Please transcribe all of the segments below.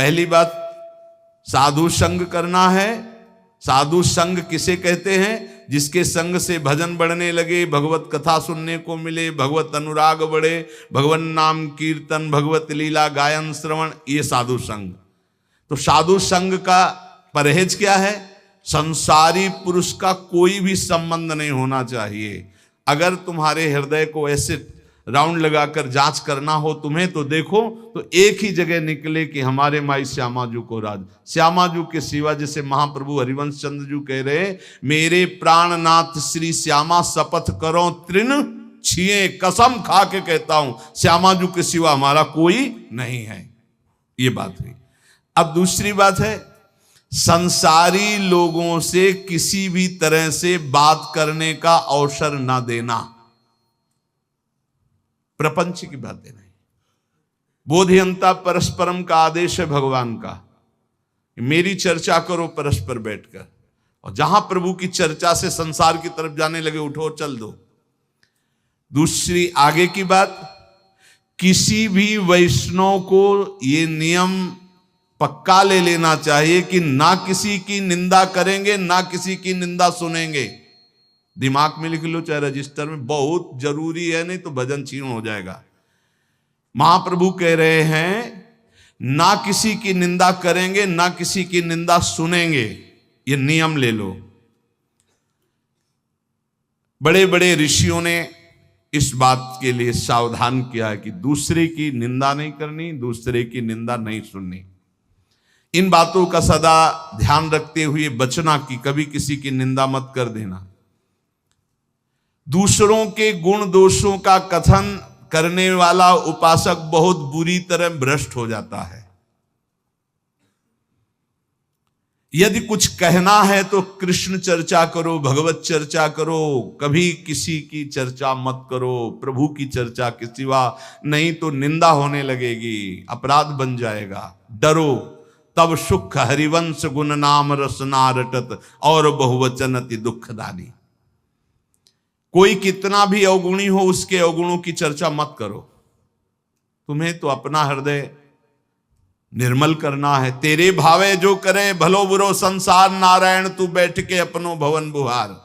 पहली बात साधु संग करना है। साधु संग किसे कहते हैं? जिसके संग से भजन बढ़ने लगे, भगवत कथा सुनने को मिले, भगवत अनुराग बढ़े, भगवान नाम कीर्तन, भगवत लीला गायन श्रवण, ये साधु संग। तो साधु संग का परहेज क्या है? संसारी पुरुष का कोई भी संबंध नहीं होना चाहिए। अगर तुम्हारे हृदय को ऐसे राउंड लगाकर जांच करना हो तुम्हें, तो देखो तो एक ही जगह निकले कि हमारे माई श्यामा जू को राज। श्यामा जू के सिवा, जैसे महाप्रभु हरिवंश चंद्र जू कह रहे, मेरे प्राणनाथ श्री श्यामा शपथ करो तृण छिए, कसम खा के कहता हूं श्यामा जू के सिवा हमारा कोई नहीं है। ये बात हुई। अब दूसरी बात है, संसारी लोगों से किसी भी तरह से बात करने का अवसर ना देना। प्रपंच की बातें नहीं। बोधियंता परस्परम का आदेश है भगवान का, मेरी चर्चा करो परस्पर बैठकर, और जहां प्रभु की चर्चा से संसार की तरफ जाने लगे, उठो चल दो। दूसरी आगे की बात, किसी भी वैष्णव को ये नियम पक्का ले लेना चाहिए कि ना किसी की निंदा करेंगे, ना किसी की निंदा सुनेंगे। दिमाग में लिख लो, चाहे रजिस्टर में, बहुत जरूरी है, नहीं तो भजन छीन हो जाएगा। महाप्रभु कह रहे हैं ना किसी की निंदा करेंगे, ना किसी की निंदा सुनेंगे, ये नियम ले लो। बड़े बड़े ऋषियों ने इस बात के लिए सावधान किया है कि दूसरे की निंदा नहीं करनी, दूसरे की निंदा नहीं सुननी। इन बातों का सदा ध्यान रखते हुए बचना कि कभी किसी की निंदा मत कर देना। दूसरों के गुण दोषों का कथन करने वाला उपासक बहुत बुरी तरह भ्रष्ट हो जाता है। यदि कुछ कहना है तो कृष्ण चर्चा करो, भगवत चर्चा करो, कभी किसी की चर्चा मत करो, प्रभु की चर्चा के सिवा, नहीं तो निंदा होने लगेगी, अपराध बन जाएगा। डरो तब सुख हरिवंश गुण नाम रसना रटत, और बहुवचन अति दुखदानी। कोई कितना भी अवगुणी हो, उसके अवगुणों की चर्चा मत करो। तुम्हें तो अपना हृदय निर्मल करना है। तेरे भावे जो करे भलो बुरो संसार, नारायण तू बैठ के अपनो भवन बुहार।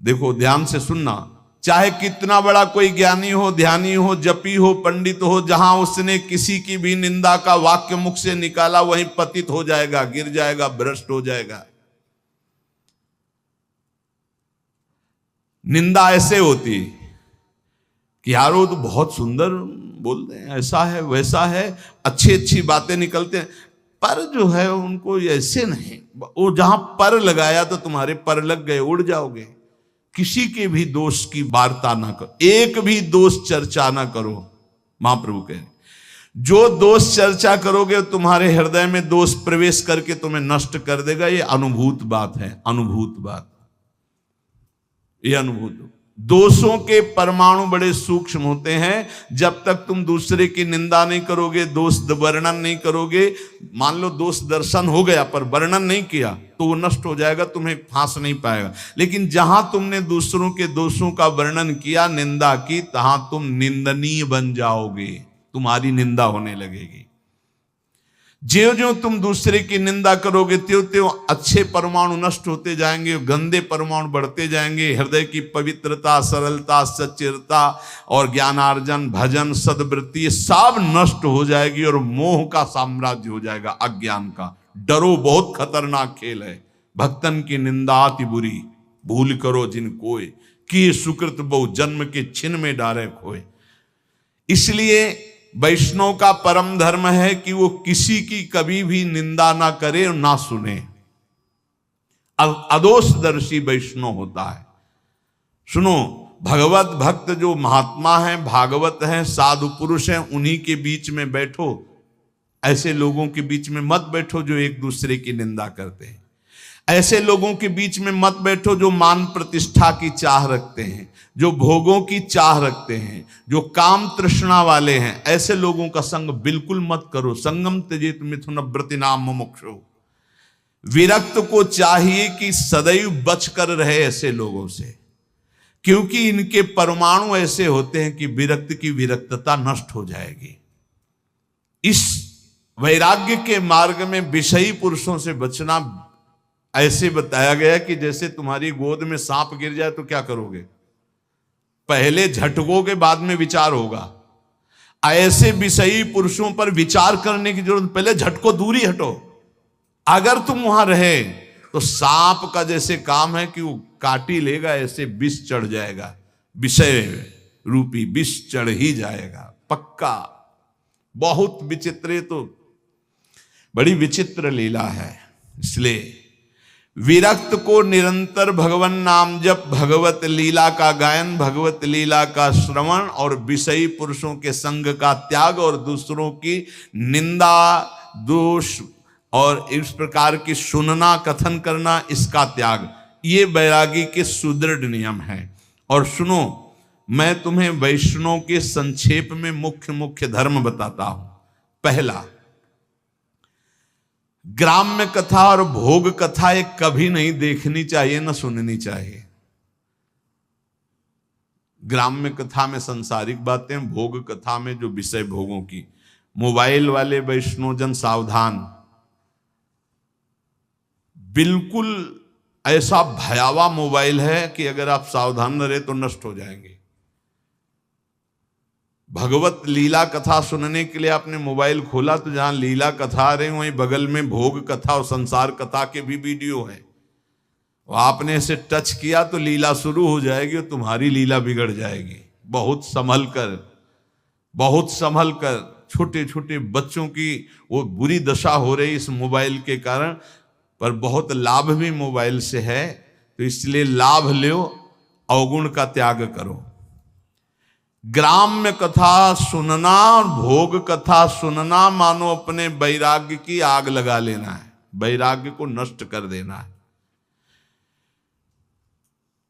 देखो ध्यान से सुनना, चाहे कितना बड़ा कोई ज्ञानी हो, ध्यानी हो, जपी हो, पंडित हो, जहां उसने किसी की भी निंदा का वाक्य मुख से निकाला, वहीं पतित हो जाएगा, गिर जाएगा, भ्रष्ट हो जाएगा। निंदा ऐसे होती कि यार वो तो बहुत सुंदर बोलते हैं, ऐसा है वैसा है, अच्छी अच्छी बातें निकलते हैं, पर जो है उनको ऐसे नहीं। वो जहां पर लगाया तो तुम्हारे पर लग गए, उड़ जाओगे। किसी के भी दोष की वार्ता ना करो, एक भी दोष चर्चा ना करो। महाप्रभु कह रहे, जो दोष चर्चा करोगे तुम्हारे हृदय में दोष प्रवेश करके तुम्हें नष्ट कर देगा। ये अनुभूत बात है, अनुभूत बात, ये अनुभूत। दोषों के परमाणु बड़े सूक्ष्म होते हैं। जब तक तुम दूसरे की निंदा नहीं करोगे, दोष वर्णन नहीं करोगे, मान लो दोष दर्शन हो गया पर वर्णन नहीं किया, तो वो नष्ट हो जाएगा, तुम्हें फांस नहीं पाएगा। लेकिन जहां तुमने दूसरों के दोषों का वर्णन किया, निंदा की, तहां तुम निंदनीय बन जाओगे, तुम्हारी निंदा होने लगेगी। ज्यों ज्यों तुम दूसरे की निंदा करोगे, त्यों त्यों अच्छे परमाणु नष्ट होते जाएंगे, गंदे परमाणु बढ़ते जाएंगे। हृदय की पवित्रता, सरलता, सच्चिरता और ज्ञानार्जन, भजन, सद्वृत्ति, ये सब नष्ट हो जाएगी और मोह का साम्राज्य हो जाएगा, अज्ञान का। डरो, बहुत खतरनाक खेल है। भक्तन की निंदा अति बुरी, भूल करो जिन कोय, कि सुकृत बहु जन्म के छिन में डारे खोए। इसलिए वैष्णव का परम धर्म है कि वो किसी की कभी भी निंदा ना करे और ना सुने। अदोषदर्शी वैष्णव होता है। सुनो, भगवत भक्त जो महात्मा हैं, भागवत हैं, साधु पुरुष हैं, उन्हीं के बीच में बैठो। ऐसे लोगों के बीच में मत बैठो जो एक दूसरे की निंदा करते हैं। ऐसे लोगों के बीच में मत बैठो जो मान प्रतिष्ठा की चाह रखते हैं, जो भोगों की चाह रखते हैं, जो काम तृष्णा वाले हैं। ऐसे लोगों का संग बिल्कुल मत करो। संगम त्यजेत मिथुन व्रतिनाम मुमुक्षु। विरक्त को चाहिए कि सदैव बच कर रहे ऐसे लोगों से, क्योंकि इनके परमाणु ऐसे होते हैं कि विरक्त की विरक्तता नष्ट हो जाएगी। इस वैराग्य के मार्ग में विषयी पुरुषों से बचना ऐसे बताया गया कि जैसे तुम्हारी गोद में सांप गिर जाए तो क्या करोगे? पहले झटकोगे, बाद में विचार होगा। ऐसे विषयी पुरुषों पर विचार करने की जरूरत, पहले झटको, दूरी हटो। अगर तुम वहां रहे तो सांप का जैसे काम है कि वो काटी लेगा, ऐसे विष चढ़ जाएगा, विषय रूपी विष चढ़ ही जाएगा पक्का। बहुत विचित्र, तो बड़ी विचित्र लीला है। इसलिए विरक्त को निरंतर भगवान नाम जप, भगवत लीला का गायन, भगवत लीला का श्रवण और विषयी पुरुषों के संग का त्याग और दूसरों की निंदा दोष और इस प्रकार की सुनना कथन करना, इसका त्याग, ये बैरागी के सुदृढ़ नियम है। और सुनो, मैं तुम्हें वैष्णव के संक्षेप में मुख्य मुख्य धर्म बताता हूं। पहला, ग्राम्य कथा और भोग कथा एक कभी नहीं देखनी चाहिए, न सुननी चाहिए। ग्राम्य कथा में सांसारिक बातें, भोग कथा में जो विषय भोगों की। मोबाइल वाले वैष्णवजन सावधान, बिल्कुल ऐसा भयावह मोबाइल है कि अगर आप सावधान न रहे तो नष्ट हो जाएंगे। भगवत लीला कथा सुनने के लिए आपने मोबाइल खोला तो जहां लीला कथा आ रही वहीं बगल में भोग कथा और संसार कथा के भी वीडियो है। आपने इसे टच किया तो लीला शुरू हो जाएगी और तुम्हारी लीला बिगड़ जाएगी। बहुत संभल कर, बहुत संभल कर। छोटे छोटे बच्चों की वो बुरी दशा हो रही इस मोबाइल के कारण, पर बहुत लाभ भी मोबाइल से है, तो इसलिए लाभ लो, अवगुण का त्याग करो। ग्राम्य कथा सुनना और भोग कथा सुनना मानो अपने वैराग्य की आग लगा लेना है, वैराग्य को नष्ट कर देना है।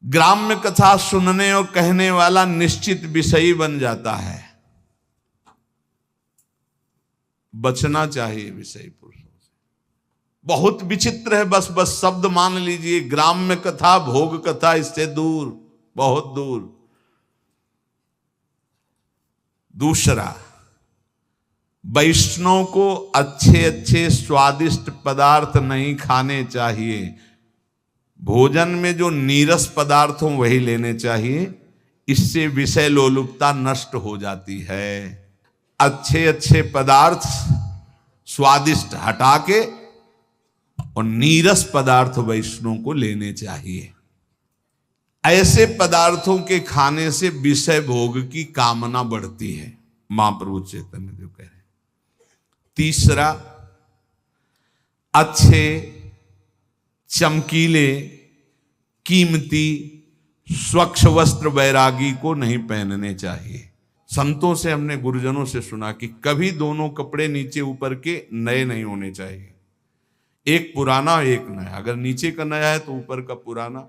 ग्राम्य कथा सुनने और कहने वाला निश्चित विषयी बन जाता है। बचना चाहिए विषयी पुरुषों से। बहुत विचित्र है, बस बस शब्द मान लीजिए, ग्राम्य कथा भोग कथा, इससे दूर, बहुत दूर। दूसरा, वैष्णव को अच्छे अच्छे स्वादिष्ट पदार्थ नहीं खाने चाहिए। भोजन में जो नीरस पदार्थ हो वही लेने चाहिए, इससे विषय लोलुपता नष्ट हो जाती है। अच्छे अच्छे पदार्थ स्वादिष्ट हटा के और नीरस पदार्थ वैष्णव को लेने चाहिए। ऐसे पदार्थों के खाने से विषय भोग की कामना बढ़ती है, महाप्रभु चैतन्य देव कह रहे हैं। तीसरा, अच्छे चमकीले कीमती स्वच्छ वस्त्र वैरागी को नहीं पहनने चाहिए। संतों से, हमने गुरुजनों से सुना कि कभी दोनों कपड़े नीचे ऊपर के नए नहीं होने चाहिए, एक पुराना एक नया। अगर नीचे का नया है तो ऊपर का पुराना।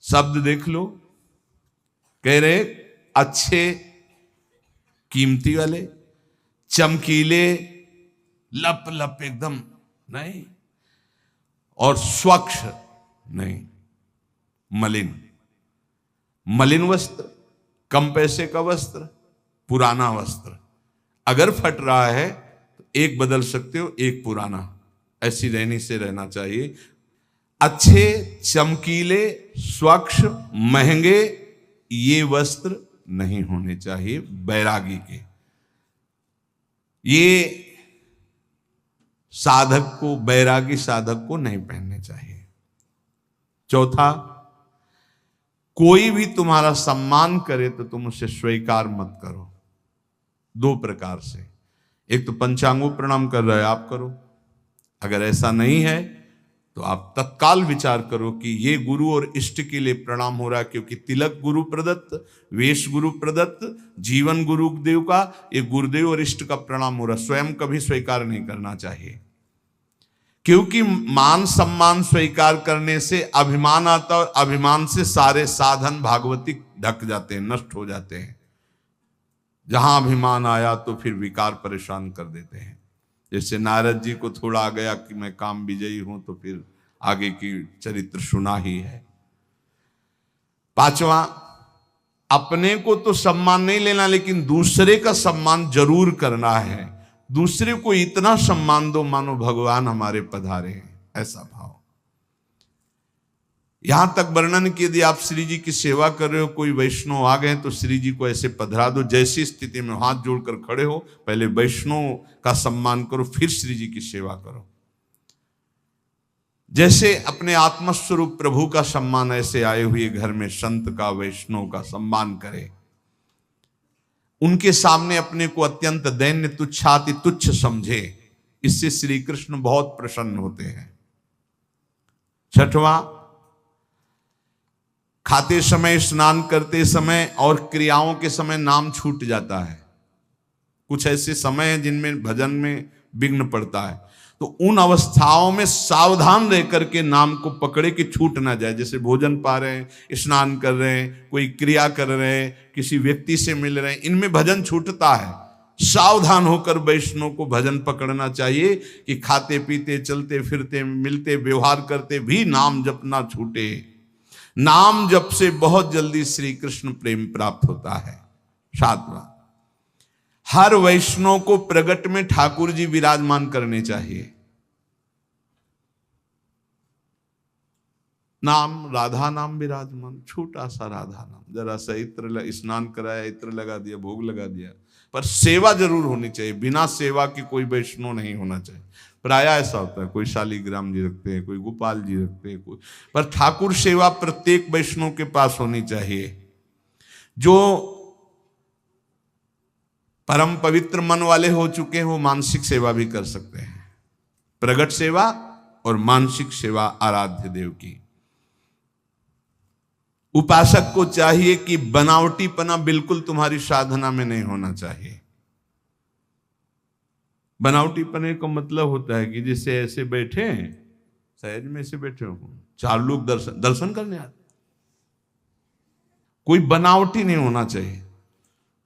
शब्द देख लो, कह रहे अच्छे कीमती वाले, चमकीले, लप लप एकदम नहीं, और स्वच्छ नहीं, मलिन। मलिन वस्त्र, कम पैसे का वस्त्र, पुराना वस्त्र। अगर फट रहा है तो एक बदल सकते हो, एक पुराना। ऐसी रहनी से रहना चाहिए। अच्छे चमकीले स्वच्छ महंगे ये वस्त्र नहीं होने चाहिए बैरागी के। ये साधक को, बैरागी साधक को नहीं पहनने चाहिए। चौथा, कोई भी तुम्हारा सम्मान करे तो तुम उसे स्वीकार मत करो। दो प्रकार से, एक तो पंचांगों प्रणाम कर रहे आप करो, अगर ऐसा नहीं है तो आप तत्काल विचार करो कि ये गुरु और इष्ट के लिए प्रणाम हो रहा है, क्योंकि तिलक गुरु प्रदत्त, वेश गुरु प्रदत्त, जीवन गुरुदेव का, ये गुरुदेव और इष्ट का प्रणाम हो रहा है। स्वयं कभी स्वीकार नहीं करना चाहिए, क्योंकि मान सम्मान स्वीकार करने से अभिमान आता है और अभिमान से सारे साधन भागवती ढक जाते हैं, नष्ट हो जाते हैं। जहां अभिमान आया तो फिर विकार परेशान कर देते हैं। जैसे नारद जी को थोड़ा आ गया कि मैं काम विजयी हूं, तो फिर आगे की चरित्र सुना ही है। पांचवा, अपने को तो सम्मान नहीं लेना, लेकिन दूसरे का सम्मान जरूर करना है। दूसरे को इतना सम्मान दो मानो भगवान हमारे पधारे हैं, ऐसा भाव। यहां तक वर्णन कि यदि आप श्री जी की सेवा कर रहे हो, कोई वैष्णव आ गए तो श्री जी को ऐसे पधरा दो, जैसी स्थिति में हाथ जोड़कर खड़े हो, पहले वैष्णव का सम्मान करो, फिर श्री जी की सेवा करो। जैसे अपने आत्मस्वरूप प्रभु का सम्मान, ऐसे आए हुए घर में संत का, वैष्णव का सम्मान करे। उनके सामने अपने को अत्यंत दैन्य तुच्छाति तुच्छ समझे, इससे श्री कृष्ण बहुत प्रसन्न होते हैं। छठवां, खाते समय, स्नान करते समय और क्रियाओं के समय नाम छूट जाता है। कुछ ऐसे समय हैं जिनमें भजन में विघ्न पड़ता है, तो उन अवस्थाओं में सावधान रह करके नाम को पकड़े कि छूट ना जाए। जैसे भोजन पा रहे हैं, स्नान कर रहे हैं, कोई क्रिया कर रहे हैं, किसी व्यक्ति से मिल रहे हैं, इनमें भजन छूटता है। सावधान होकर वैष्णव को भजन पकड़ना चाहिए कि खाते पीते, चलते फिरते, मिलते, व्यवहार करते भी नाम जप ना छूटे। नाम जप से बहुत जल्दी श्री कृष्ण प्रेम प्राप्त होता है। सातवां, हर वैष्णव को प्रगट में ठाकुर जी विराजमान करने चाहिए। नाम, राधा नाम विराजमान, छोटा सा राधा नाम, जरा सा इत्र, स्नान कराया, इत्र लगा दिया, भोग लगा दिया, पर सेवा जरूर होनी चाहिए। बिना सेवा के कोई वैष्णव नहीं होना चाहिए। प्राय ऐसा होता है, कोई शालिग्राम जी रखते हैं, कोई गोपाल जी रखते हैं, कोई, पर ठाकुर सेवा प्रत्येक वैष्णव के पास होनी चाहिए। जो परम पवित्र मन वाले हो चुके हैं वो मानसिक सेवा भी कर सकते हैं, प्रगट सेवा और मानसिक सेवा आराध्य देव की। उपासक को चाहिए कि बनावटीपना बिल्कुल तुम्हारी साधना में नहीं होना चाहिए। बनावटीपने का मतलब होता है कि जैसे ऐसे बैठे हैं, सहज में ऐसे बैठे हो, चार लोग दर्शन करने आते, कोई बनावटी नहीं होना चाहिए।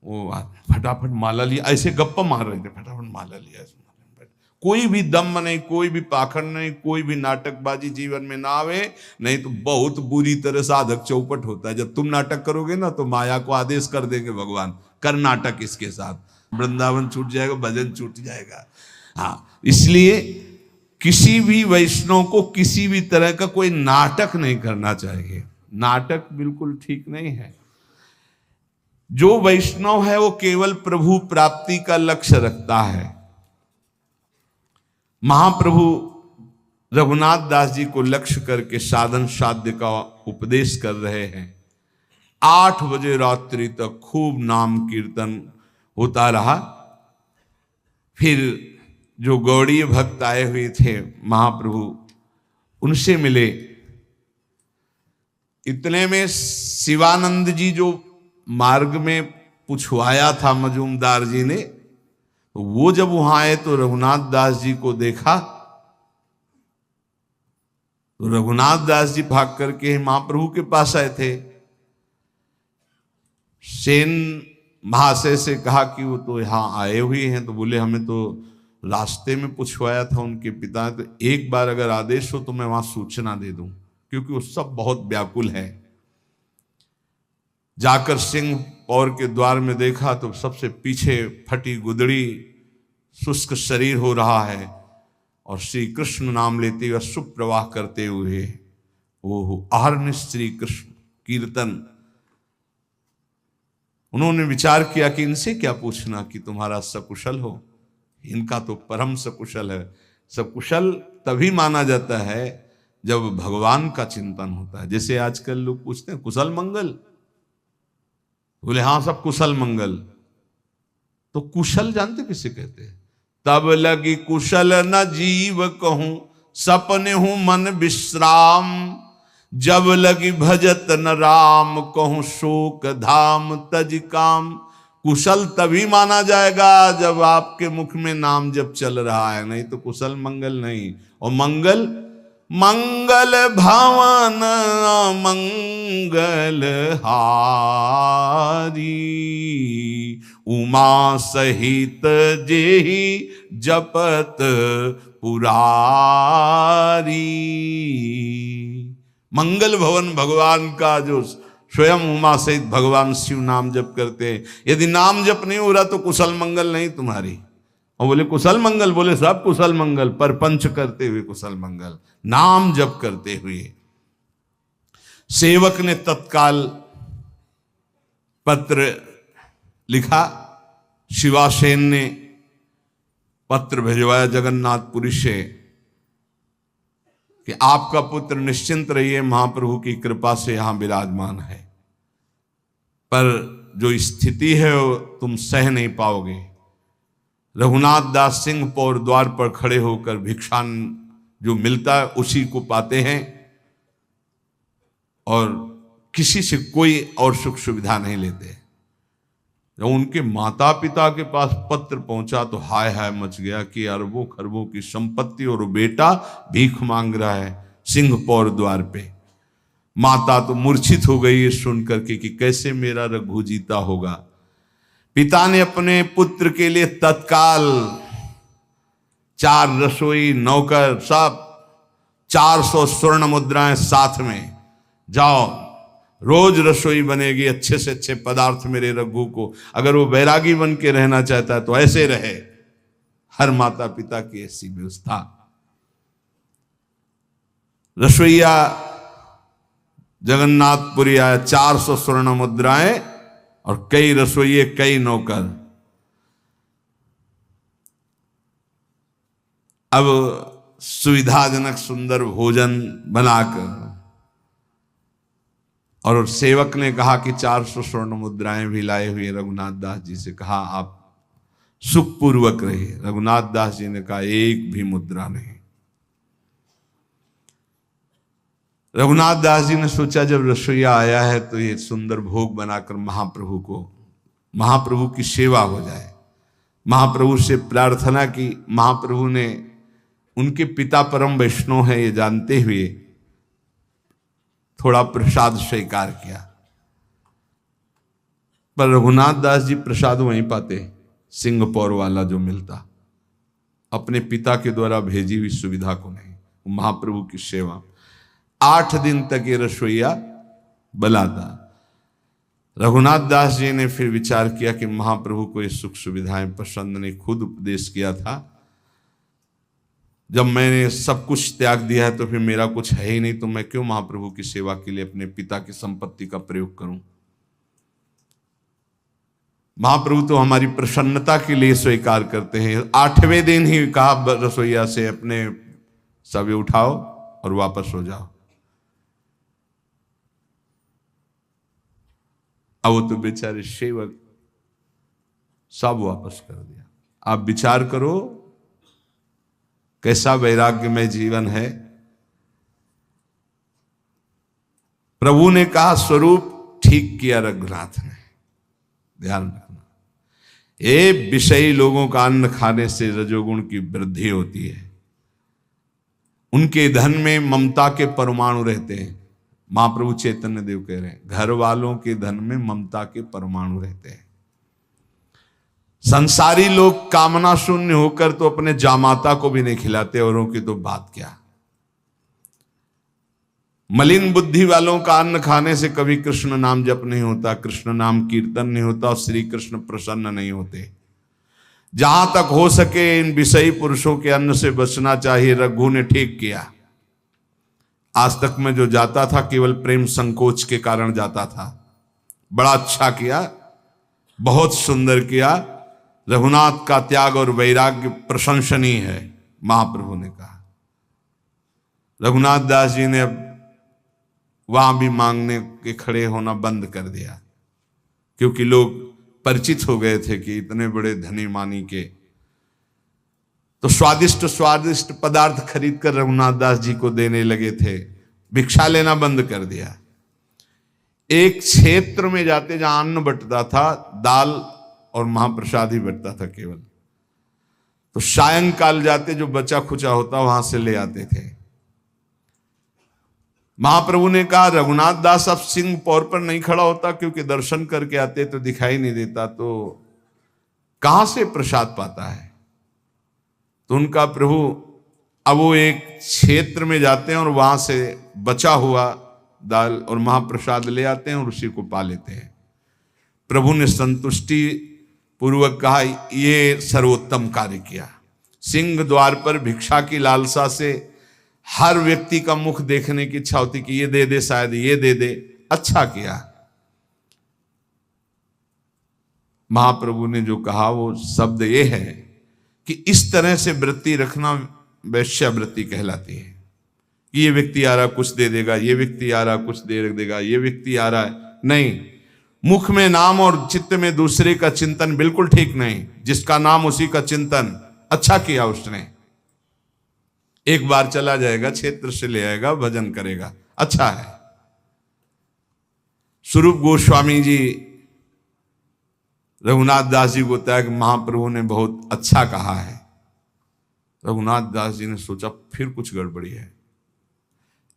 वो फटाफट माला लिया, ऐसे गप्पा मार रहे थे, फटाफट माला लिया, कोई भी दम नहीं, कोई भी पाखंड नहीं, कोई भी नाटकबाजी जीवन में ना आवे, नहीं तो बहुत बुरी तरह साधक चौपट होता है। जब तुम नाटक करोगे ना तो माया को आदेश कर देंगे भगवान, कर नाटक इसके साथ, वृंदावन छूट जाएगा, भजन छूट जाएगा। हाँ, इसलिए किसी भी वैष्णव को किसी भी तरह का कोई नाटक नहीं करना चाहिए। नाटक बिल्कुल ठीक नहीं है। जो वैष्णव है वो केवल प्रभु प्राप्ति का लक्ष्य रखता है। महाप्रभु रघुनाथ दास जी को लक्ष्य करके साधन साध्य का उपदेश कर रहे हैं। 8 बजे रात्रि तक खूब नाम कीर्तन होता रहा। फिर जो गौड़ीय भक्त आए हुए थे महाप्रभु, उनसे मिले। इतने में शिवानंद जी जो मार्ग में पूछवाया था मजूमदार जी ने, तो वो जब वहां आए तो रघुनाथ दास जी को देखा, तो रघुनाथ दास जी भाग करके महाप्रभु के पास आए थे। सेन महाशय से कहा कि वो तो यहाँ आए हुए हैं, तो बोले हमें तो रास्ते में पूछवाया था उनके पिता, तो एक बार अगर आदेश हो तो मैं वहां सूचना दे दूं, क्योंकि वो सब बहुत व्याकुल है। जाकर सिंह पौर के द्वार में देखा तो सबसे पीछे फटी गुदड़ी, शुष्क शरीर हो रहा है, और श्री कृष्ण नाम लेते हुए सुप्रवाह करते हुए ओह आहर्न श्री कृष्ण कीर्तन। उन्होंने विचार किया कि इनसे क्या पूछना कि तुम्हारा सकुशल हो, इनका तो परम सकुशल है। सकुशल तभी माना जाता है जब भगवान का चिंतन होता है। जैसे आजकल लोग पूछते हैं कुशल मंगल, बोले हाँ सब कुशल मंगल, तो कुशल जानते किसे कहते हैं? तब लगी कुशल न जीव कहूं, सपने हूं मन विश्राम, जब लगी भजत न राम कहूं, शोक धाम तज काम। कुशल तभी माना जाएगा जब आपके मुख में नाम जब चल रहा है, नहीं तो कुशल मंगल नहीं। और मंगल, मंगल भवन मंगल हारी, उमा सहित जेहि जपत पुरारी। मंगल भवन भगवान का जो स्वयं उमा सहित भगवान शिव नाम जप करते हैं। यदि नाम जप नहीं हो रहा तो कुशल मंगल नहीं तुम्हारी। और बोले कुशल मंगल, बोले सब कुशल मंगल, परपंच करते हुए कुशल मंगल, नाम जप करते हुए। सेवक ने तत्काल पत्र लिखा, शिवासेन ने पत्र भिजवाया जगन्नाथपुरी से कि आपका पुत्र निश्चिंत रहिए, महाप्रभु की कृपा से यहां विराजमान है, पर जो स्थिति है वो तुम सह नहीं पाओगे। रघुनाथ दास सिंह पौर द्वार पर खड़े होकर भिक्षान जो मिलता है उसी को पाते हैं और किसी से कोई और सुख सुविधा नहीं लेते। जब उनके माता पिता के पास पत्र पहुंचा तो हाय हाय मच गया कि अरबों खरबों की संपत्ति और बेटा भीख मांग रहा है सिंह पौर द्वार पे। माता तो मूर्छित हो गई सुन करके कि कैसे मेरा रघु जीता होगा। पिता ने अपने पुत्र के लिए तत्काल 4 रसोई नौकर सब 400 स्वर्ण मुद्राएं साथ में, जाओ रोज रसोई बनेगी, अच्छे से अच्छे पदार्थ मेरे रघु को, अगर वो बैरागी बन के रहना चाहता है तो ऐसे रहे। हर माता पिता की ऐसी व्यवस्था। रसोईया जगन्नाथपुरी आया, 400 स्वर्ण मुद्राएं और कई रसोइये कई नौकर। अब सुविधाजनक सुंदर भोजन बनाकर, और सेवक ने कहा कि 400 स्वर्ण मुद्राएं भी लाए हुए रघुनाथ दास जी से कहा आप सुखपूर्वक रहिए। रघुनाथ दास जी ने कहा एक भी मुद्रा नहीं। रघुनाथ दास जी ने सोचा जब रसोईया आया है तो ये सुंदर भोग बनाकर महाप्रभु की सेवा हो जाए। महाप्रभु से प्रार्थना की। महाप्रभु ने, उनके पिता परम वैष्णव हैं ये जानते हुए, थोड़ा प्रसाद स्वीकार किया। पर रघुनाथ दास जी प्रसाद वहीं पाते, सिंह पौर वाला जो मिलता, अपने पिता के द्वारा भेजी हुई सुविधा को नहीं। महाप्रभु की सेवा 8 दिन तक ये रसोईया बलाता। रघुनाथ दास जी ने फिर विचार किया कि महाप्रभु को ये सुख सुविधाएं पसंद नहीं। खुद उपदेश किया था, जब मैंने सब कुछ त्याग दिया है तो फिर मेरा कुछ है ही नहीं, तो मैं क्यों महाप्रभु की सेवा के लिए अपने पिता की संपत्ति का प्रयोग करूं। महाप्रभु तो हमारी प्रसन्नता के लिए स्वीकार करते हैं। 8वें दिन ही कहा रसोईया से अपने सवे उठाओ और वापस हो जाओ। अब वो तो बेचारे सेवक सब वापस कर दिया। आप विचार करो कैसा वैराग्यमय जीवन है। प्रभु ने कहा स्वरूप ठीक किया रघुनाथ ने। ध्यान रखना, ये विषयी लोगों का अन्न खाने से रजोगुण की वृद्धि होती है। उनके धन में ममता के परमाणु रहते हैं। महाप्रभु चैतन्य देव कह रहे हैं घर वालों के धन में ममता के परमाणु रहते हैं। संसारी लोग कामना शून्य होकर तो अपने जामाता को भी नहीं खिलाते, औरों की तो बात क्या। मलिन बुद्धि वालों का अन्न खाने से कभी कृष्ण नाम जप नहीं होता, कृष्ण नाम कीर्तन नहीं होता और श्री कृष्ण प्रसन्न नहीं होते। जहां तक हो सके इन विषयी पुरुषों के अन्न से बचना चाहिए। रघु ने ठीक किया। आज तक में जो जाता था केवल प्रेम संकोच के कारण जाता था। बड़ा अच्छा किया, बहुत सुंदर किया। रघुनाथ का त्याग और वैराग्य प्रशंसनीय है, महाप्रभु ने कहा। रघुनाथ दास जी ने अब वहां भी मांगने के खड़े होना बंद कर दिया, क्योंकि लोग परिचित हो गए थे कि इतने बड़े धनी मानी के तो स्वादिष्ट स्वादिष्ट पदार्थ खरीद कर रघुनाथ दास जी को देने लगे थे। भिक्षा लेना बंद कर दिया। एक क्षेत्र में जाते जहां अन्न बंटता था, दाल और महाप्रसाद ही बंटता था केवल, तो सायंकाल जाते जो बचा खुचा होता वहां से ले आते थे। महाप्रभु ने कहा रघुनाथ दास अब सिंह पौर पर नहीं खड़ा होता, क्योंकि दर्शन करके आते तो दिखाई नहीं देता, तो कहां से प्रसाद पाता है। तो उनका प्रभु अब वो एक क्षेत्र में जाते हैं और वहां से बचा हुआ दाल और महाप्रसाद ले आते हैं और उसी को पा लेते हैं। प्रभु ने संतुष्टि पूर्वक कहा ये सर्वोत्तम कार्य किया। सिंह द्वार पर भिक्षा की लालसा से हर व्यक्ति का मुख देखने की इच्छा होती कि ये दे दे, शायद ये दे दे। अच्छा किया। महाप्रभु ने जो कहा वो शब्द ये है कि इस तरह से वृत्ति रखना वैश्यावृत्ति कहलाती है। ये व्यक्ति आ रहा कुछ दे देगा, ये व्यक्ति आ रहा कुछ दे देगा, ये व्यक्ति आ रहा है, नहीं। मुख में नाम और चित्त में दूसरे का चिंतन बिल्कुल ठीक नहीं। जिसका नाम उसी का चिंतन। अच्छा किया उसने। एक बार चला जाएगा, क्षेत्र से ले आएगा, भजन करेगा, अच्छा है। स्वरूप गोस्वामी जी रघुनाथ दास जी को बताया कि महाप्रभु ने बहुत अच्छा कहा है। रघुनाथ दास जी ने सोचा फिर कुछ गड़बड़ी है।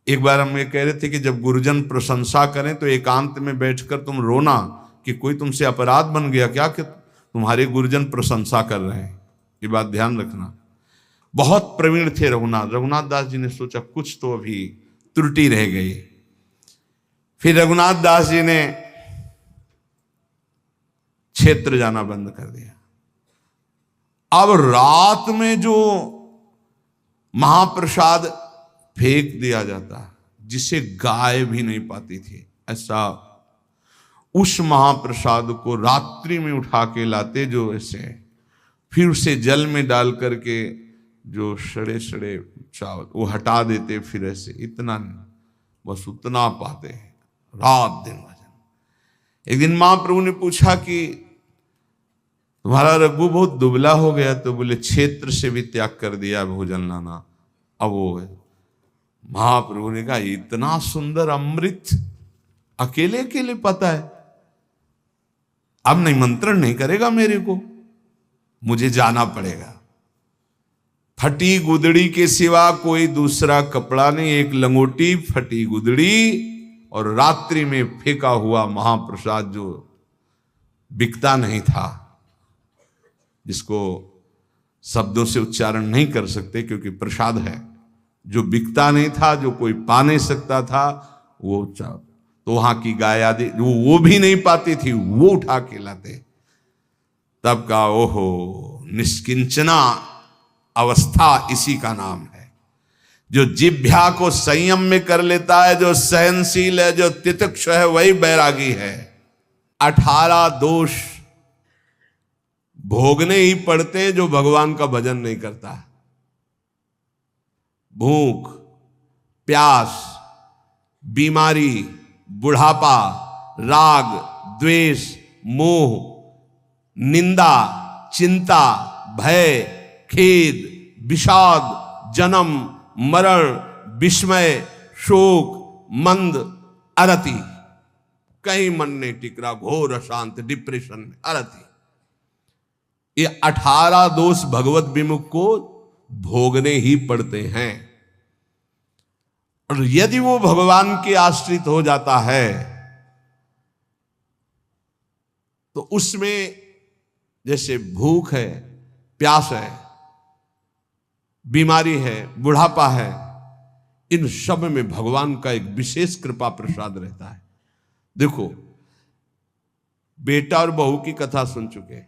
एक बार हम ये कह रहे थे कि जब गुरुजन प्रशंसा करें तो एकांत में बैठकर तुम रोना कि कोई तुमसे अपराध बन गया क्या कि तुम्हारे गुरुजन प्रशंसा कर रहे हैं। ये बात ध्यान रखना। बहुत प्रवीण थे रघुनाथ दास जी ने सोचा कुछ तो अभी त्रुटि रह गई। फिर रघुनाथ दास जी ने क्षेत्र जाना बंद कर दिया। अब रात में जो महाप्रसाद फेंक दिया जाता जिसे गाय भी नहीं पाती थी, ऐसा उस महाप्रसाद को रात्रि में उठा के लाते जो ऐसे, फिर उसे जल में डाल करके जो सड़े सड़े चावल वो हटा देते, फिर ऐसे इतना बस उतना पाते हैं रात दिन भजन। एक दिन महाप्रभु ने पूछा कि तुम्हारा रघु बहुत दुबला हो गया, तो बोले क्षेत्र से भी त्याग कर दिया भोजन लाना। अब वो महाप्रभु ने कहा इतना सुंदर अमृत अकेले अकेले पता है, अब निमंत्रण नहीं करेगा मेरे को, मुझे जाना पड़ेगा। फटी गुदड़ी के सिवा कोई दूसरा कपड़ा नहीं, एक लंगोटी, फटी गुदड़ी और रात्रि में फेंका हुआ महाप्रसाद जो बिकता नहीं था, जिसको शब्दों से उच्चारण नहीं कर सकते क्योंकि प्रसाद है, जो बिकता नहीं था, जो कोई पा नहीं सकता था, वो तो वहां की गाय आदि वो भी नहीं पाती थी, वो उठा के लाते। तब का ओहो निष्किंचना अवस्था इसी का नाम है। जो जिह्वा को संयम में कर लेता है, जो सहनशील है, जो तितिक्ष है, वही बैरागी है। 18 दोष भोगने ही पड़ते हैं जो भगवान का भजन नहीं करता। भूख, प्यास, बीमारी, बुढ़ापा, राग, द्वेष, मोह, निंदा, चिंता, भय, खेद, विषाद, जन्म, मरण, विस्मय, शोक, मंद, अरति, कहीं मन नहीं टिक रहा, घोर अशांत, डिप्रेशन में, अरति। ये 18 दोष भगवत विमुख को भोगने ही पड़ते हैं। और यदि वो भगवान के आश्रित हो जाता है तो उसमें जैसे भूख है, प्यास है, बीमारी है, बुढ़ापा है, इन सब में भगवान का एक विशेष कृपा प्रसाद रहता है। देखो बेटा और बहू की कथा सुन चुके।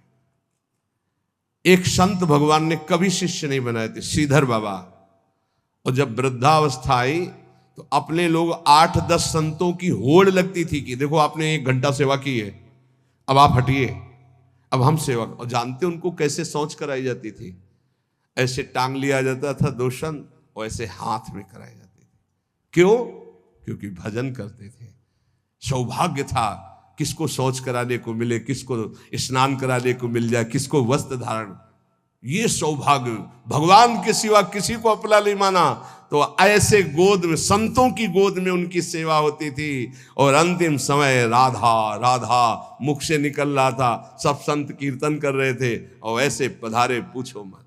एक संत भगवान ने कभी शिष्य नहीं बनाए थे, श्रीधर बाबा। और जब वृद्धावस्था आई तो अपने लोग 8-10 संतों की होड़ लगती थी कि देखो आपने 1 घंटा सेवा की है, अब आप हटिए, अब हम सेवा। और जानते उनको कैसे सोच कराई जाती थी? ऐसे टांग लिया जाता था 2 संत और ऐसे हाथ में कराई जाती थी। क्यों? क्योंकि भजन करते थे। सौभाग्य था किसको शौच कराने को मिले, किसको स्नान कराने को मिल जाए, किसको वस्त्र धारण। ये सौभाग्य भगवान के सिवा किसी को अपना नहीं माना। तो ऐसे गोद में, संतों की गोद में उनकी सेवा होती थी। और अंतिम समय राधा राधा मुख से निकल रहा था, सब संत कीर्तन कर रहे थे और ऐसे पधारे पूछो मत।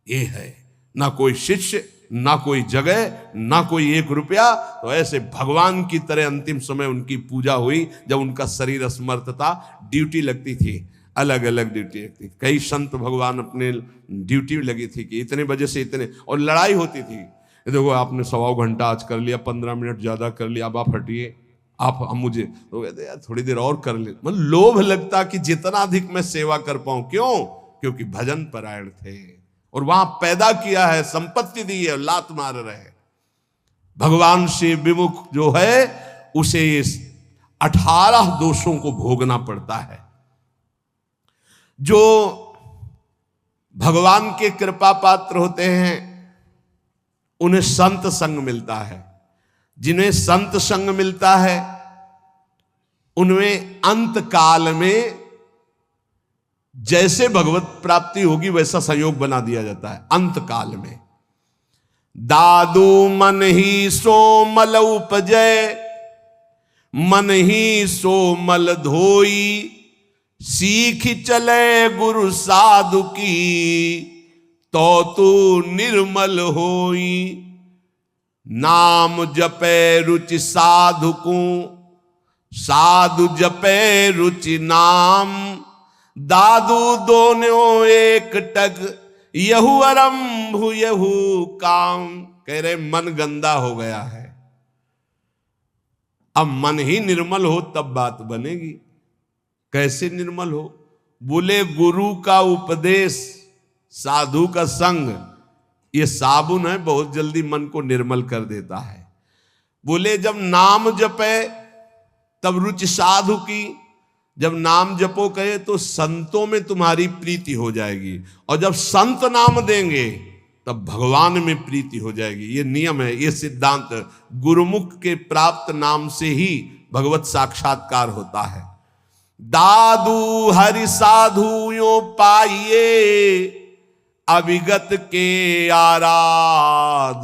ये है ना कोई शिष्य, ना कोई जगह, ना कोई 1 रुपया। तो ऐसे भगवान की तरह अंतिम समय उनकी पूजा हुई। जब उनका शरीर असमर्थ था, ड्यूटी लगती थी, अलग अलग ड्यूटी लगती। कई संत भगवान अपने ड्यूटी लगी थी कि इतने बजे से इतने, और लड़ाई होती थी। देखो आपने 1.25 घंटा आज कर लिया, 15 मिनट ज्यादा कर लिया, अब आप हटिए, आप हम मुझे तो कहते यार थोड़ी देर और कर ले, मतलब लोभ लगता कि जितना अधिक मैं सेवा कर पाऊं। क्यों? क्योंकि भजन परायण थे और वहां पैदा किया है, संपत्ति दी है, लात मार रहे। भगवान से विमुख जो है उसे 18 दोषों को भोगना पड़ता है। जो भगवान के कृपा पात्र होते हैं उन्हें संत संग मिलता है। जिन्हें संत संग मिलता है उनमें अंत काल में जैसे भगवत प्राप्ति होगी वैसा संयोग बना दिया जाता है। अंत काल में दादू मन ही सो मल उपजय, मन ही सो मल धोई, सीख चले गुरु साधु की, तो तू निर्मल होई। नाम जपे रुचि साधु को, साधु जपे रुचि नाम, दादू दोनों एक टक, यहू आरंभ यहू काम। कह रहे मन गंदा हो गया है, अब मन ही निर्मल हो तब बात बनेगी। कैसे निर्मल हो? बोले गुरु का उपदेश, साधु का संग, ये साबुन है, बहुत जल्दी मन को निर्मल कर देता है। बोले जब नाम जपे तब रुचि साधु की, जब नाम जपो कहे तो संतों में तुम्हारी प्रीति हो जाएगी, और जब संत नाम देंगे तब भगवान में प्रीति हो जाएगी। ये नियम है, ये सिद्धांत। गुरुमुख के प्राप्त नाम से ही भगवत साक्षात्कार होता है। दादू हरि साधु यो पाइये, अविगत के आराध,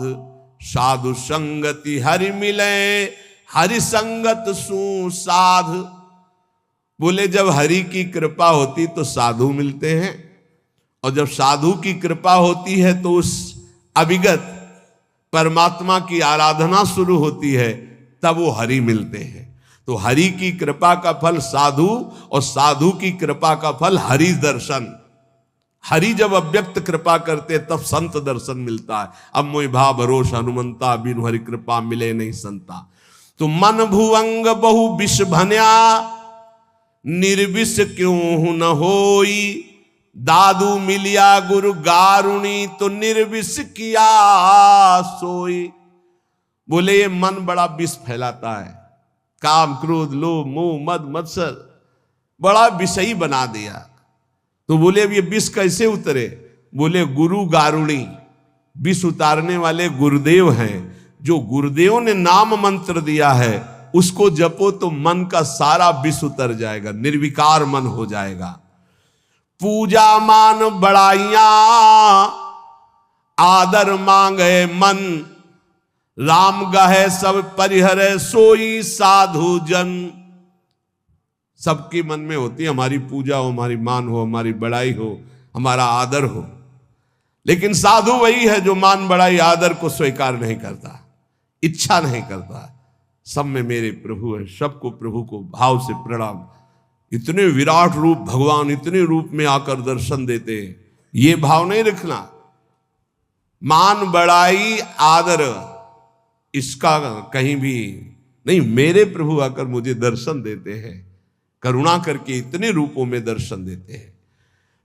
साधु संगति हरि मिले, हरि संगत सुसाध। बोले जब हरि की कृपा होती तो साधु मिलते हैं, और जब साधु की कृपा होती है तो उस अविगत परमात्मा की आराधना शुरू होती है, तब वो हरि मिलते हैं। तो हरि की कृपा का फल साधु, और साधु की कृपा का फल हरि दर्शन। हरि जब अव्यक्त कृपा करते तब संत दर्शन मिलता है। अब मोहि भाव भरोस हनुमंता, बिनु हरि कृपा मिले नहीं संता। तो मन भुवंग बहु विष भन्या, निर्विष क्यों न होई, दादू मिलिया गुरु गारुणी, तो निर्विष किया सोई। बोले ये मन बड़ा विष फैलाता है, काम क्रोध लोभ मोह मद मत्सर बड़ा विषयी बना दिया। तो बोले अब ये विष कैसे उतरे? बोले गुरु गारुणी, विष उतारने वाले गुरुदेव हैं। जो गुरुदेव ने नाम मंत्र दिया है उसको जपो तो मन का सारा विष उतर जाएगा, निर्विकार मन हो जाएगा। पूजा मान बड़ाइया, आदर मांगे मन, राम गहे सब परिहरे, सोई साधु जन। सबके मन में होती है हमारी पूजा हो, हमारी मान हो, हमारी बड़ाई हो, हमारा आदर हो, लेकिन साधु वही है जो मान बड़ाई आदर को स्वीकार नहीं करता, इच्छा नहीं करता। सब में मेरे प्रभु है, सबको प्रभु को भाव से प्रणाम। इतने विराट रूप भगवान इतने रूप में आकर दर्शन देते हैं, ये भाव नहीं रखना। मान बड़ाई आदर इसका कहीं भी नहीं। मेरे प्रभु आकर मुझे दर्शन देते हैं, करुणा करके इतने रूपों में दर्शन देते हैं।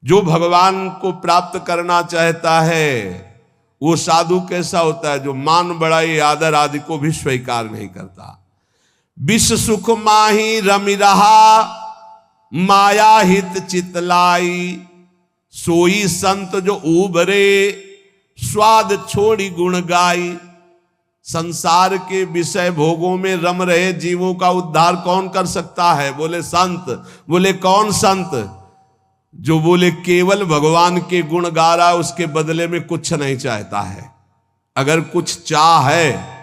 जो भगवान को प्राप्त करना चाहता है वो साधु कैसा होता है? जो मान बड़ाई आदर आदि को भी स्वीकार नहीं करता। विष सुख माही रमि रहा, माया हित चितलाई, सोई संत जो उबरे, स्वाद छोड़ी गुण गाई। संसार के विषय भोगों में रम रहे जीवों का उद्धार कौन कर सकता है? बोले संत। बोले कौन संत? जो बोले केवल भगवान के गुण गा रहा, उसके बदले में कुछ नहीं चाहता है। अगर कुछ चाह है,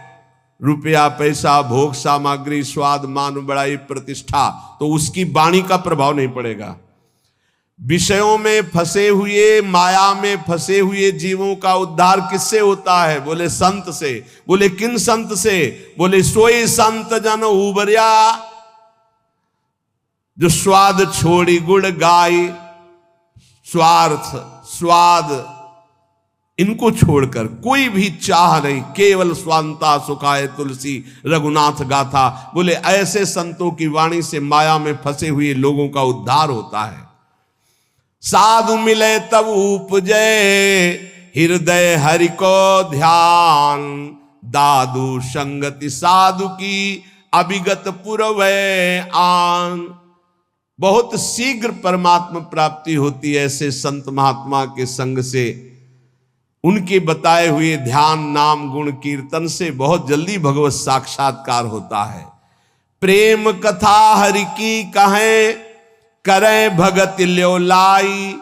रुपया पैसा भोग सामग्री स्वाद मान बड़ाई प्रतिष्ठा, तो उसकी वाणी का प्रभाव नहीं पड़ेगा। विषयों में फंसे हुए, माया में फंसे हुए जीवों का उद्धार किससे होता है? बोले संत से। बोले किन संत से? बोले सोई संत जन उबरिया, जो स्वाद छोड़ी गुण गाई। स्वार्थ स्वाद इनको छोड़कर कोई भी चाह नहीं, केवल स्वांता सुखाए तुलसी रघुनाथ गाथा। बोले ऐसे संतों की वाणी से माया में फंसे हुए लोगों का उद्धार होता है। साधु मिले तब उपजे हृदय हरि को ध्यान, दादु संगति साधु की अभिगत पुरवै आन। बहुत शीघ्र परमात्मा प्राप्ति होती है ऐसे संत महात्मा के संग से, उनके बताए हुए ध्यान नाम गुण कीर्तन से बहुत जल्दी भगवत साक्षात्कार होता है। प्रेम कथा हरि की कहें करें भगत ल्यो लाई,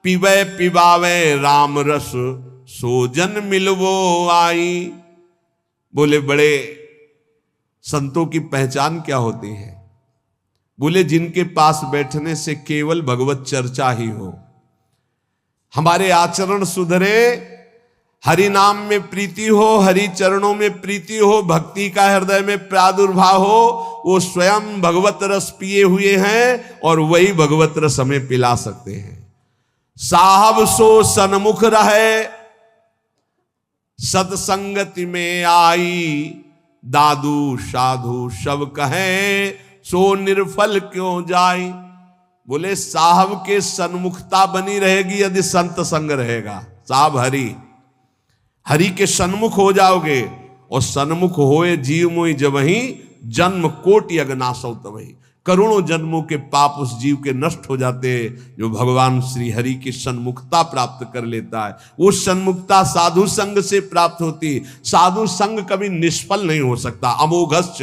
पिबे पिबावे राम रस सोजन मिलवो आई। बोले बड़े संतों की पहचान क्या होती है? बोले जिनके पास बैठने से केवल भगवत चर्चा ही हो, हमारे आचरण सुधरे, हरि नाम में प्रीति हो, हरि चरणों में प्रीति हो, भक्ति का हृदय में प्रादुर्भाव हो, वो स्वयं भगवत रस पिए हुए हैं और वही भगवत रस हमें पिला सकते हैं। साहब सो सन्मुख रहे सत्संगति में आई, दादू साधु सब कहें सो निर्फल क्यों जाई। बोले साहब के सन्मुखता बनी रहेगी यदि संत संग रहेगा। साहब हरि के सन्मुख हो जाओगे, और सन्मुख होए जीव मोहि जब ही जन्म कोटि अगनासौ तबहि। करोड़ों जन्मों के पाप उस जीव के नष्ट हो जाते हैं जो भगवान श्री हरि की सन्मुखता प्राप्त कर लेता है। वो सन्मुखता साधु संग से प्राप्त होती। साधु संग कभी निष्फल नहीं हो सकता। अमोघश्च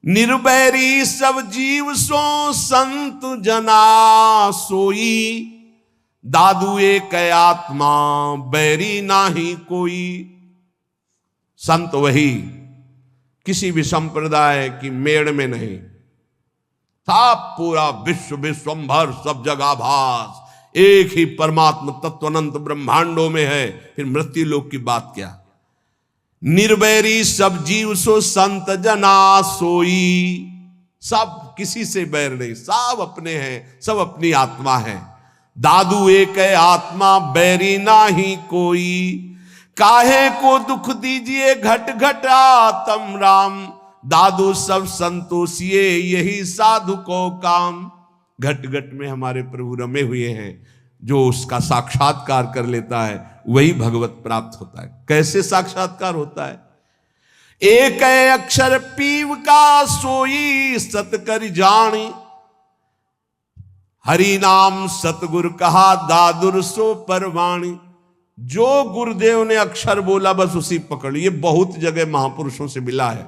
निर्वैरी सब जीव सो संत जना सोई, दादू एक आत्मा बैरी नाही कोई। संत वही, किसी भी संप्रदाय की मेड़ में नहीं, सब पूरा विश्व विश्वंभर सब जगह भास, एक ही परमात्मा तत्व अनंत ब्रह्मांडों में है। फिर मृत्यु लोक की बात क्या? निर्वैरी सब जीव सो संत जना सोई। सब किसी से बैर नहीं, सब अपने हैं, सब अपनी आत्मा है। दादू एक आत्मा बैरी नाही कोई, काहे को दुख दीजिए घट घटा तम राम, दादू सब संतोषिए यही साधु को काम। घट घट में हमारे प्रभु रमे हुए हैं, जो उसका साक्षात्कार कर लेता है वही भगवत प्राप्त होता है। कैसे साक्षात्कार होता है? एक अक्षर पीव का सोई सत कर जानी, हरि नाम सतगुरु कहा दादुर सो परवाणी। जो गुरुदेव ने अक्षर बोला बस उसी पकड़। ये बहुत जगह महापुरुषों से मिला है।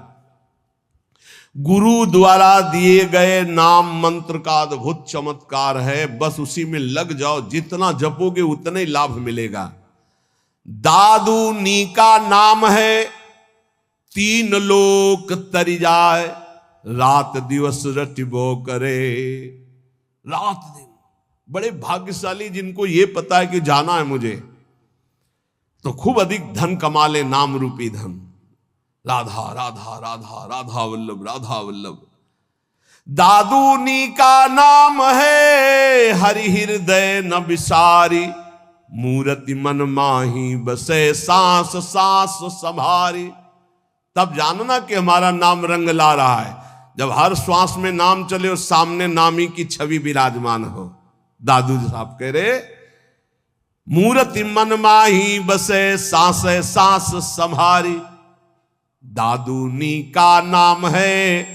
गुरु द्वारा दिए गए नाम मंत्र का अद्भुत चमत्कार है, बस उसी में लग जाओ, जितना जपोगे उतना ही लाभ मिलेगा। दादू नी का नाम है, तीन लोक तरी जाए, रात दिवस रटिबो करे। रात दिन बड़े भाग्यशाली जिनको ये पता है कि जाना है मुझे, तो खूब अधिक धन कमा ले, नाम रूपी धन। राधा राधा राधा राधा वल्लभ राधा वल्लभ। दादू नी का नाम है, हरि हृदय न विसारी, मूर्ति मन माही बसे सांस सांस संभारी। तब जानना कि हमारा नाम रंग ला रहा है, जब हर श्वास में नाम चले और सामने नामी की छवि विराजमान हो। दादू साहब कह रहे, मूर्ति मन माही बसे सांस सांस संभारी। दादू नी का नाम है,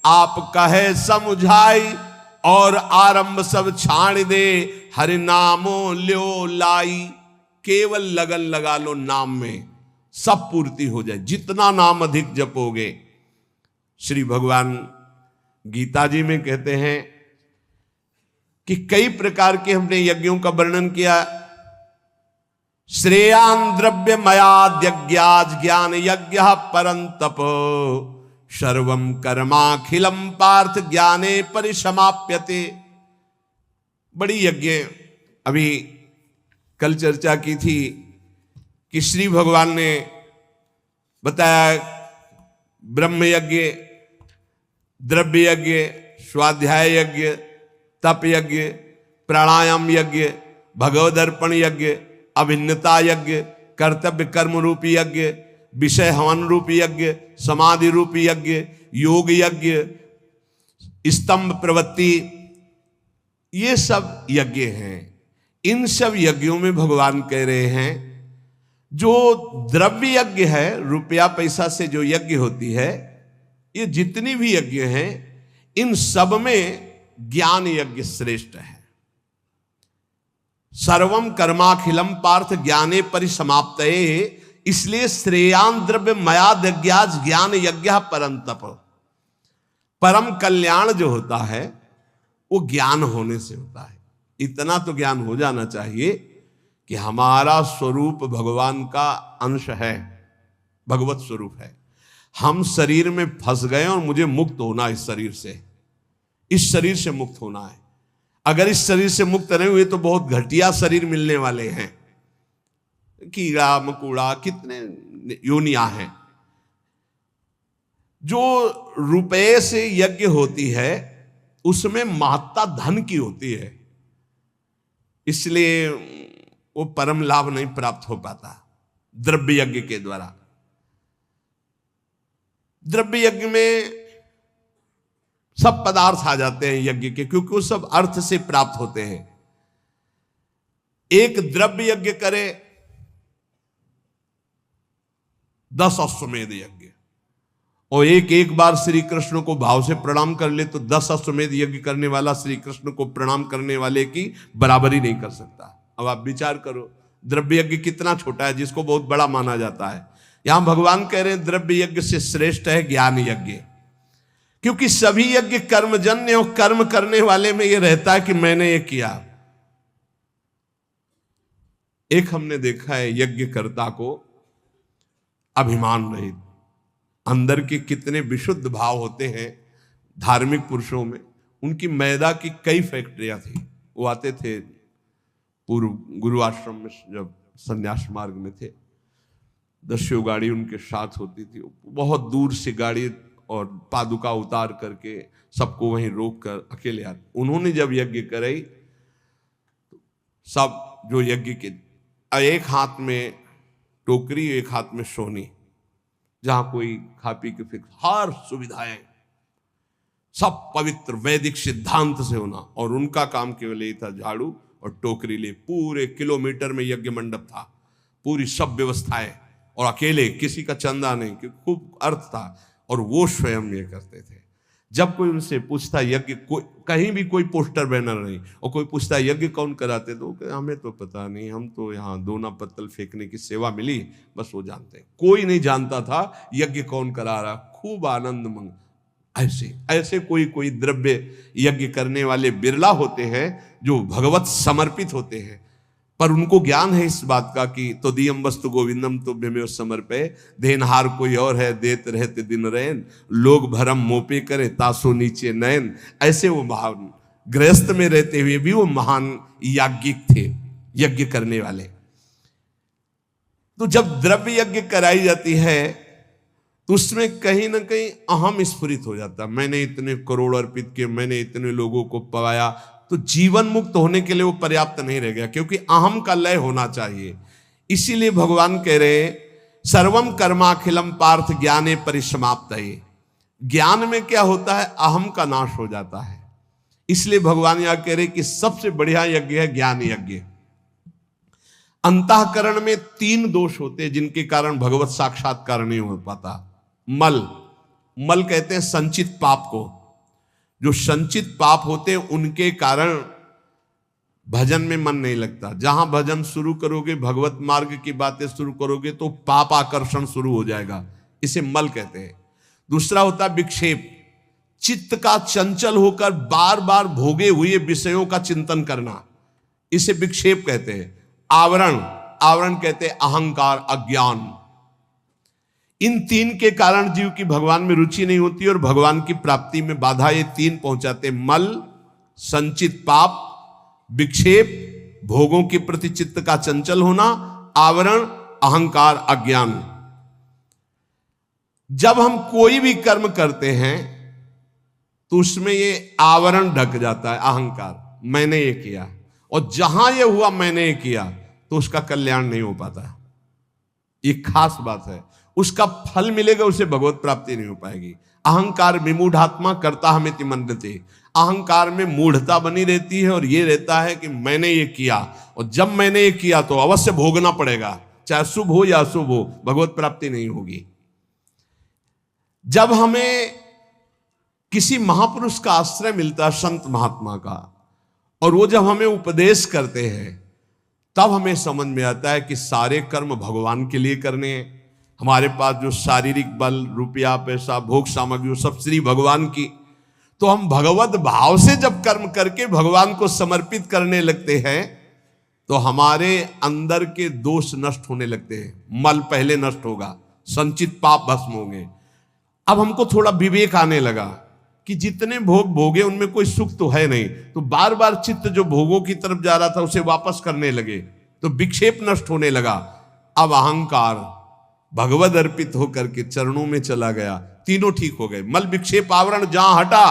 आप कहे समझाई, और आरंभ सब छाड़ दे, हरि नामो ल्यो लाई। केवल लगन लगा लो नाम में, सब पूर्ति हो जाए। जितना नाम अधिक जपोगे, श्री भगवान गीता जी में कहते हैं कि कई प्रकार के हमने यज्ञों का वर्णन किया। श्रेयान द्रव्य मयाद यज्ञाज ज्ञान यज्ञ परंतप, सर्वम कर्माखिलम पार्थ ज्ञाने परिसमाप्यते। बड़ी यज्ञ अभी कल चर्चा की थी कि श्री भगवान ने बताया ब्रह्म यज्ञ, द्रव्य यज्ञ, स्वाध्याय यज्ञ, तप यज्ञ, प्राणायाम यज्ञ, भगवदर्पण यज्ञ, अभिन्नता यज्ञ, कर्तव्य कर्म रूपी यज्ञ, विषय हवन रूपी यज्ञ, समाधि रूपी यज्ञ, योग यज्ञ, स्तंभ प्रवृत्ति, ये सब यज्ञ हैं। इन सब यज्ञों में भगवान कह रहे हैं जो द्रव्य यज्ञ है, रुपया पैसा से जो यज्ञ होती है, ये जितनी भी यज्ञ हैं इन सब में ज्ञान यज्ञ श्रेष्ठ है। सर्वम कर्माखिलम पार्थ ज्ञाने परिसमाप्तये, इसलिए श्रेयान द्रव्य मया यज्ञाज ज्ञान यज्ञ परम तप। परम कल्याण जो होता है वो ज्ञान होने से होता है। इतना तो ज्ञान हो जाना चाहिए कि हमारा स्वरूप भगवान का अंश है, भगवत स्वरूप है। हम शरीर में फंस गए और मुझे मुक्त होना, इस शरीर से, इस शरीर से मुक्त होना है। अगर इस शरीर से मुक्त नहीं हुए तो बहुत घटिया शरीर मिलने वाले हैं, कीड़ा मकोड़ा कितने योनियां हैं। जो रुपए से यज्ञ होती है उसमें महत्ता धन की होती है, इसलिए वो परम लाभ नहीं प्राप्त हो पाता द्रव्य यज्ञ के द्वारा। द्रव्य यज्ञ में सब पदार्थ आ जाते हैं यज्ञ के, क्योंकि वो सब अर्थ से प्राप्त होते हैं। एक द्रव्य यज्ञ करे 10 अश्वमेध यज्ञ, और एक बार श्री कृष्ण को भाव से प्रणाम कर ले तो 10 अश्वमेध यज्ञ करने वाला श्री कृष्ण को प्रणाम करने वाले की बराबरी नहीं कर सकता। अब आप विचार करो द्रव्य यज्ञ कितना छोटा है जिसको बहुत बड़ा माना जाता है। यहां भगवान कह रहे हैं द्रव्य यज्ञ से श्रेष्ठ है ज्ञान यज्ञ, क्योंकि सभी यज्ञ कर्मजन्य और कर्म करने वाले में यह रहता है कि मैंने ये किया। एक हमने देखा है यज्ञकर्ता को अभिमान रहित, अंदर के कितने विशुद्ध भाव होते हैं धार्मिक पुरुषों में। उनकी मैदा की कई फैक्ट्रियां थी, वो आते थे पूर्व गुरु आश्रम में जब संन्यास मार्ग में थे, 10 गाड़ी उनके साथ होती थी। बहुत दूर से गाड़ी और पादुका उतार करके सबको वहीं रोक कर अकेले आते। उन्होंने जब यज्ञ कराई सब जो यज्ञ के, एक हाथ में टोकरी एक हाथ में सोनी, जहां कोई खा पी के फिर हर सुविधाएं सब पवित्र वैदिक सिद्धांत से होना, और उनका काम केवल यही था झाड़ू और टोकरी ले। पूरे किलोमीटर में यज्ञ मंडप था, पूरी सब व्यवस्थाएं, और अकेले, किसी का चंदा नहीं, क्योंकि खूब अर्थ था, और वो स्वयं ये करते थे। जब कोई उनसे पूछता यज्ञ, कहीं भी कोई पोस्टर बैनर नहीं, और कोई पूछता यज्ञ कौन कराते, तो हमें तो पता नहीं, हम तो यहाँ दोना पत्तल फेंकने की सेवा मिली, बस वो जानते हैं। कोई नहीं जानता था यज्ञ कौन करा रहा। खूब आनंद मंग ऐसे कोई द्रव्य यज्ञ करने वाले बिरला होते हैं जो भगवत समर्पित होते हैं, पर उनको ज्ञान है इस बात का कि तो दियम वस्तु गोविंदम तो भ्यमेव समर्पे, देनहार कोई और है देत रहते दिन रैन, लोग भरम मोपे करे तासो नीचे नयन। ऐसे वो महान गृहस्थ में रहते हुए भी वो महान याज्ञिक थे, यज्ञ करने वाले। तो जब द्रव्य यज्ञ कराई जाती है तो उसमें कहीं ना कहीं अहम स्फुरित हो जाता। मैंने इतने करोड़ अर्पित किए, मैंने इतने लोगों को पवाया, तो जीवन मुक्त होने के लिए वो पर्याप्त नहीं रह गया, क्योंकि अहम का लय होना चाहिए। इसीलिए भगवान कह रहे सर्वम कर्माखिलम पार्थ ज्ञाने परिसमाप्तये। ज्ञान में क्या होता है, अहम का नाश हो जाता है। इसलिए भगवान यहां कह रहे कि सबसे बढ़िया यज्ञ है ज्ञान यज्ञ। अंतःकरण में 3 दोष होते हैं जिनके कारण भगवत साक्षात्कार नहीं हो पाता। मल कहते हैं संचित पाप को। जो संचित पाप होते हैं उनके कारण भजन में मन नहीं लगता। जहां भजन शुरू करोगे, भगवत मार्ग की बातें शुरू करोगे, तो पाप आकर्षण शुरू हो जाएगा, इसे मल कहते हैं। दूसरा होता है विक्षेप, चित्त का चंचल होकर बार बार भोगे हुए विषयों का चिंतन करना, इसे विक्षेप कहते हैं। आवरण कहते हैं अहंकार, अज्ञान। इन 3 के कारण जीव की भगवान में रुचि नहीं होती और भगवान की प्राप्ति में बाधा ये 3 पहुंचाते। मल, संचित पाप, विक्षेप, भोगों के प्रति चित्त का चंचल होना, आवरण, अहंकार, अज्ञान। जब हम कोई भी कर्म करते हैं तो उसमें ये आवरण ढक जाता है, अहंकार, मैंने ये किया, और जहां ये हुआ मैंने ये किया, तो उसका कल्याण नहीं हो पाता। ये खास बात है। उसका फल मिलेगा, उसे भगवत प्राप्ति नहीं हो पाएगी। अहंकार विमूढ़ात्मा करता हमें मनते, अहंकार में मूढ़ता बनी रहती है और ये रहता है कि मैंने ये किया, और जब मैंने ये किया तो अवश्य भोगना पड़ेगा, चाहे शुभ हो या अशुभ हो, भगवत प्राप्ति नहीं होगी। जब हमें किसी महापुरुष का आश्रय मिलता है, संत महात्मा का, और वो जब हमें उपदेश करते हैं, तब हमें समझ में आता है कि सारे कर्म भगवान के लिए करने हैं। हमारे पास जो शारीरिक बल, रुपया, पैसा, भोग सामग्री, सब श्री भगवान की, तो हम भगवत भाव से जब कर्म करके भगवान को समर्पित करने लगते हैं तो हमारे अंदर के दोष नष्ट होने लगते हैं। मल पहले नष्ट होगा, संचित पाप भस्म होंगे। अब हमको थोड़ा विवेक आने लगा कि जितने भोग भोगे उनमें कोई सुख तो है नहीं, तो बार बार चित्त जो भोगों की तरफ जा रहा था उसे वापस करने लगे, तो विक्षेप नष्ट होने लगा। अब अहंकार भगवद अर्पित होकर के चरणों में चला गया, तीनों ठीक हो गए। मल विक्षेप आवरण जहां हटा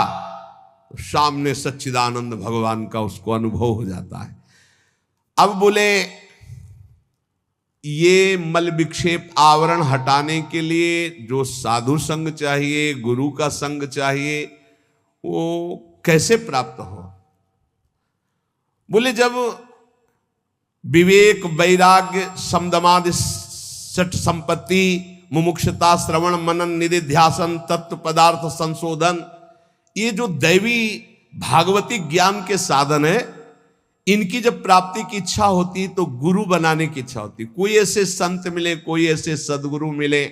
तो सामने सच्चिदानंद भगवान का उसको अनुभव हो जाता है। अब बोले ये मल विक्षेप आवरण हटाने के लिए जो साधु संग चाहिए, गुरु का संग चाहिए, वो कैसे प्राप्त हो? बोले जब विवेक, वैराग्य, समदमादि, सठ संपत्ति, मुमुक्षता, श्रवण, मनन, निधिध्यासन, तत्व पदार्थ संशोधन, ये जो दैवी भागवती ज्ञान के साधन है, इनकी जब प्राप्ति की इच्छा होती है तो गुरु बनाने की इच्छा होती है। कोई ऐसे संत मिले, कोई ऐसे सदगुरु मिले।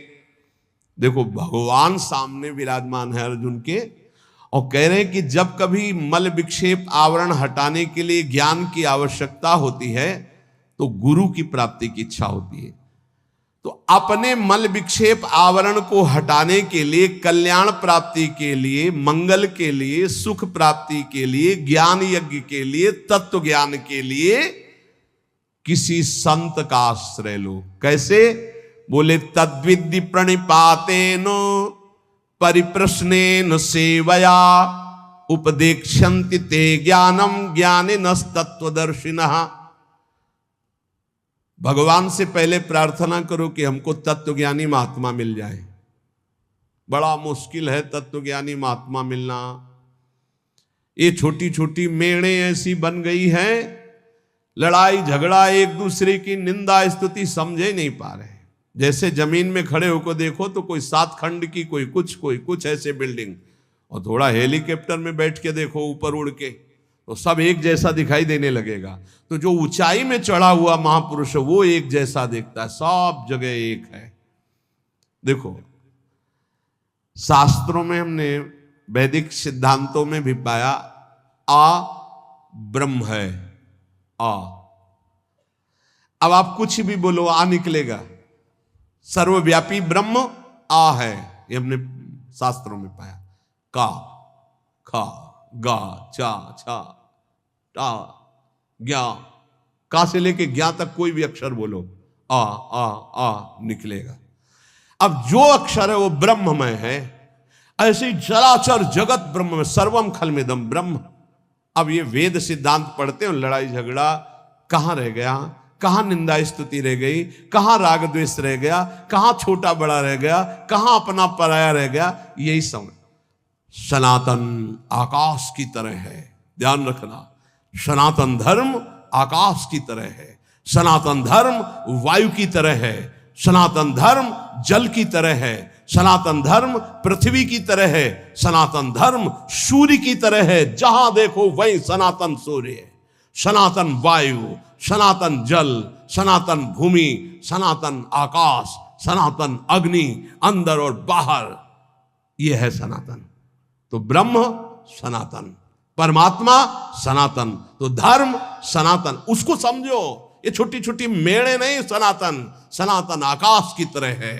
देखो भगवान सामने विराजमान है अर्जुन के, और कह रहे हैं कि जब कभी मल विक्षेप आवरण हटाने के लिए ज्ञान की आवश्यकता होती है तो गुरु की प्राप्ति की इच्छा होती है। तो अपने मल विक्षेप आवरण को हटाने के लिए, कल्याण प्राप्ति के लिए, मंगल के लिए, सुख प्राप्ति के लिए, ज्ञान यज्ञ के लिए, तत्व ज्ञान के लिए किसी संत का आश्रय लो। कैसे? बोले तद्विद्धि प्रणिपातेन परिप्रश्नेन सेवया उपदेक्षन्ति ते ज्ञानम ज्ञानिनस्तत्वदर्शिनः। भगवान से पहले प्रार्थना करो कि हमको तत्वज्ञानी महात्मा मिल जाए। बड़ा मुश्किल है तत्वज्ञानी महात्मा मिलना। ये छोटी छोटी मेड़े ऐसी बन गई हैं, लड़ाई झगड़ा, एक दूसरे की निंदा स्तुति समझे नहीं पा रहे। जैसे जमीन में खड़े होकर देखो तो कोई 7 खंड की, कोई कुछ ऐसे बिल्डिंग, और थोड़ा हेलीकॉप्टर में बैठ के देखो ऊपर उड़ के, तो सब एक जैसा दिखाई देने लगेगा। तो जो ऊंचाई में चढ़ा हुआ महापुरुष है वो एक जैसा दिखता है, सब जगह एक है। देखो शास्त्रों में हमने, वैदिक सिद्धांतों में भी पाया, आ ब्रह्म है, आ। अब आप कुछ भी बोलो आ निकलेगा। सर्वव्यापी ब्रह्म आ है, ये हमने शास्त्रों में पाया। का, खा, गा, चा, छा, टा, ज्ञा, का से लेके ज्ञा तक कोई भी अक्षर बोलो, आ आ आ निकलेगा। अब जो अक्षर है वो ब्रह्ममय है। ऐसे ही चराचर जगत ब्रह्म में, सर्वम खलमिदम ब्रह्म। अब ये वेद सिद्धांत पढ़ते हो, लड़ाई झगड़ा कहां रह गया, कहां निंदा स्तुति रह गई, कहां राग द्वेष रह गया, कहां छोटा बड़ा रह गया, कहां अपना पराया रह गया। यही समझ। सनातन आकाश की तरह है, ध्यान रखना। सनातन धर्म आकाश की तरह है, सनातन धर्म वायु की तरह है, सनातन धर्म जल की तरह है, सनातन धर्म पृथ्वी की तरह है, सनातन धर्म सूर्य की तरह है। जहां देखो वहीं सनातन सूर्य है, सनातन वायु, सनातन जल, सनातन भूमि, सनातन आकाश, सनातन अग्नि, अंदर और बाहर, यह है सनातन। तो ब्रह्म सनातन, परमात्मा सनातन, तो धर्म सनातन। उसको समझो, ये छोटी छोटी मेड़े नहीं, सनातन। सनातन आकाश की तरह है,